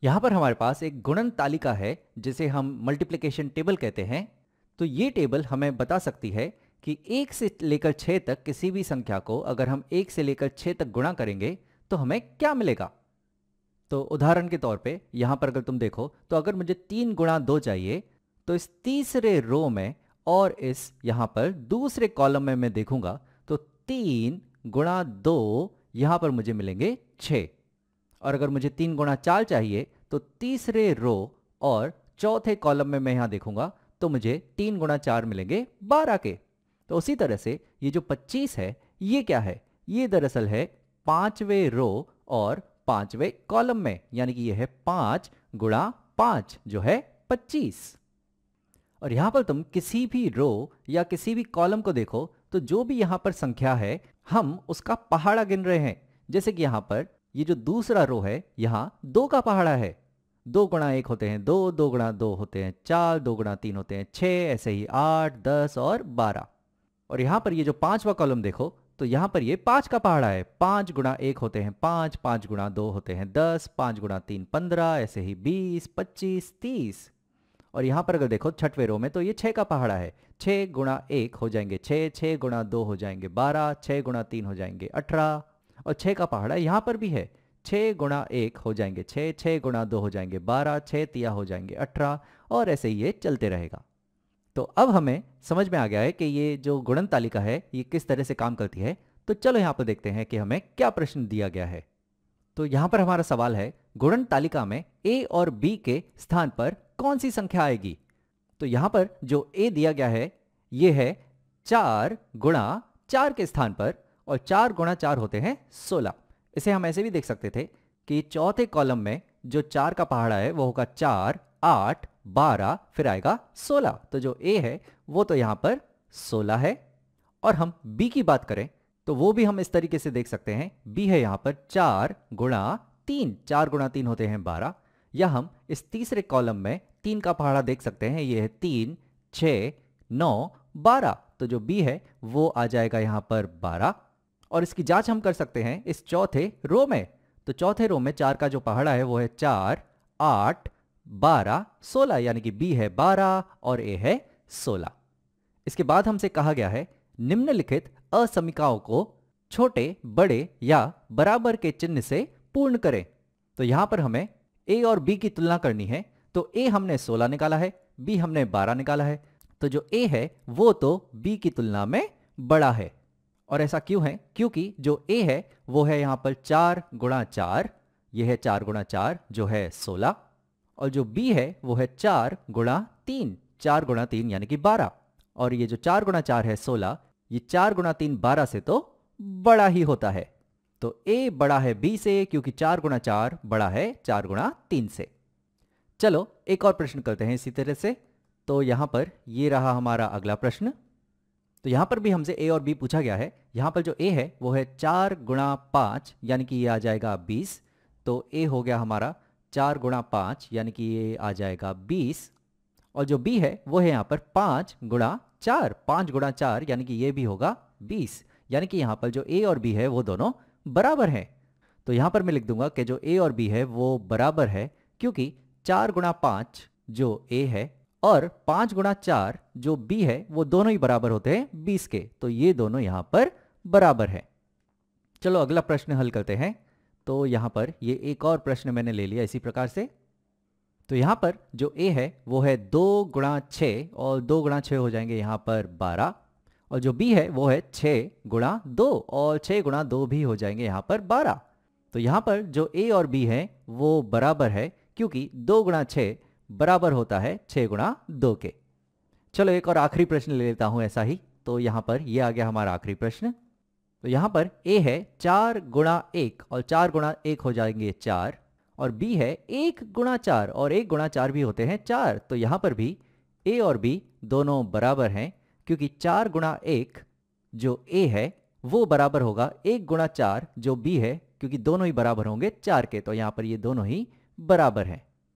यहाँ पर हमारे पास एक गुणन तालिका है जिसे हम मल्टीप्लिकेशन टेबल कहते हैं। तो ये टेबल हमें बता सकती है कि 1 से लेकर 6 तक किसी भी संख्या को अगर हम 1 से लेकर 6 तक गुणा करेंगे तो हमें क्या मिलेगा। तो उदाहरण के तौर पे यहाँ पर अगर तुम देखो तो अगर मुझे 3 गुणा 2 चाहिए तो इस तीसरे रो में और इस यहाँ पर दूसरे कॉलम में मैं देखूंगा तो 3 गुणा 2 यहाँ पर मुझे मिलेंगे 6। और अगर मुझे 3 गुणा 4 चाहिए तो तीसरे रो और चौथे कॉलम में मैं यहाँ देखूंगा तो मुझे 3 गुणा 4 मिलेंगे 12 के। तो उसी तरह से ये जो 25 है ये क्या है, ये दरअसल है 5वें रो और 5वें कॉलम में, यानी कि ये है 5 गुणा 5 जो है 25। और यहां पर तुम किसी भी रो या किसी भी कॉलम को देखो तो जो भी यहां पर संख्या है हम उसका पहाड़ा गिन रहे हैं। जैसे कि यहां पर ये जो दूसरा रो है यहाँ 2 का पहाड़ा है। 2 गुणा 1 होते हैं 2, 2 गुणा 2 होते हैं 4, 2 गुणा 3 होते हैं 6, ऐसे ही 8, 10 और 12। और यहाँ पर ये जो 5वां कॉलम देखो तो यहाँ पर ये 5 का पहाड़ा है। 5 गुणा 1 होते हैं 5, 5 गुणा 2 होते हैं 10, 5 गुणा 3 15, ऐसे ही 20, 25, 30। और यहाँ पर अगर देखो 6वें रो में तो ये 6 का पहाड़ा है। 6 गुणा 1 हो जाएंगे 6, 6 गुणा 2 हो जाएंगे 12, 6 गुणा 3 हो जाएंगे 18 और 6 का पहाड़ा यहाँ पर भी है। 6 गुणा 1 हो जाएंगे 6, 6 गुणा 2 हो जाएंगे 12, 6 तिया हो जाएंगे 18 और ऐसे ही ये चलते रहेगा। तो अब हमें समझ में आ गया है कि ये जो गुणन तालिका है ये किस तरह से काम करती है। तो चलो यहाँ पर देखते हैं कि हमें क्या प्रश्न दिया गया है। तो यहाँ पर हमारा सवाल है गुणन तालिका में a और b के स्थान पर कौन सी संख्या आएगी। तो यहाँ पर जो a दिया गया है ये है 4 गुणा 4 के स्थान पर, और 4 गुणा 4 होते हैं 16। इसे हम ऐसे भी देख सकते थे कि चौथे कॉलम में जो 4 का पहाड़ा है वो होगा 4, 8, 12 फिर आएगा 16। तो जो a है वो तो यहाँ पर 16 है। और हम b की बात करें तो वो भी हम इस तरीके से देख सकते हैं। b है यहाँ पर 4 गुणा 3, 4 गुणा 3 होते हैं 12। या हम इस तीसरे कॉलम में 3 का पहाड़ा देख सकते हैं, ये है 3, 6, 9, 12। तो जो b है वो आ जाएगा यहाँ पर 12। और इसकी जांच हम कर सकते हैं इस चौथे रो में। तो चौथे रो में 4 का जो पहाड़ा है वो है 4, 8, 12, 16, यानी कि b है 12 और a है 16। इसके बाद हमसे कहा गया है निम्नलिखित असमीकाओं को छोटे, बड़े या बराबर के चिन्ह से पूर्ण करें। तो यहां पर हमें a और b की तुलना करनी है। तो a हमने 16 निकाला है, b हमने 12 निकाला है। तो जो a है वो तो b की तुलना में बड़ा है। और ऐसा क्यों है? क्योंकि जो a है वो है यहाँ पर 4 गुणा 4, यह है 4 गुणा 4 जो है 16। और जो b है वो है 4 गुणा 3, 4 गुणा 3 यानी कि 12। और ये जो 4 गुणा 4 है 16, ये 4 गुणा 3 12 से तो बड़ा ही होता है। तो a बड़ा है b से क्योंकि 4 गुणा 4 बड़ा है 4 गुणा 3 से। चलो एक और प्रश्न करते हैं इसी तरह से। तो यहाँ पर ये रहा हमारा अगला प्रश्न। तो यहाँ पर भी हमसे a और b पूछा गया है। यहाँ पर जो a है वो है 4 गुणा 5 यानी कि ये आ जाएगा 20। तो a हो गया हमारा 4 गुणा 5 यानी कि ये आ जाएगा 20। और जो b है वो है यहाँ पर 5 गुणा 4, 5 गुणा 4 यानी कि ये भी होगा 20। यानी कि यहाँ पर जो a और b है वो दोनों बराबर हैं। तो यहाँ पर मैं लिख दूंगा कि जो a और b है वो बराबर है क्योंकि 4 गुणा 5 जो a है और 5 गुणा 4 जो b है वो दोनों ही बराबर होते हैं 20 के। तो ये दोनों यहाँ पर बराबर है। चलो अगला प्रश्न हल करते हैं। तो यहाँ पर ये एक और प्रश्न मैंने ले लिया इसी प्रकार से। तो यहाँ पर जो a है वो है 2 गुणा 6 और 2 गुणा 6 हो जाएंगे यहाँ पर 12। और जो b है वो है 6 गुणा 2 और 6 गुणा 2 भी हो जाएंगे यहाँ पर 12। तो यहाँ पर जो a और b है वो बराबर है क्योंकि 2 गुणा 6 बराबर होता है 6 गुणा 2 के। चलो एक और आखिरी प्रश्न ले लेता हूँ ऐसा ही। तो यहाँ पर ये आ गया हमारा आखिरी प्रश्न। तो यहाँ पर a है 4 गुणा 1 और 4 गुणा 1 हो जाएंगे 4। और b है 1 गुणा 4 और 1 गुणा 4 भी होते हैं 4। तो यहाँ पर भी a और b दोनों बराबर हैं क्योंकि 4 गुणा 1 जो a है वो बराबर होगा 1 गुणा 4 जो b है, क्योंकि दोनों ही बराबर होंगे 4 के। तो यहाँ पर ये दोनों ही बराबर हैं।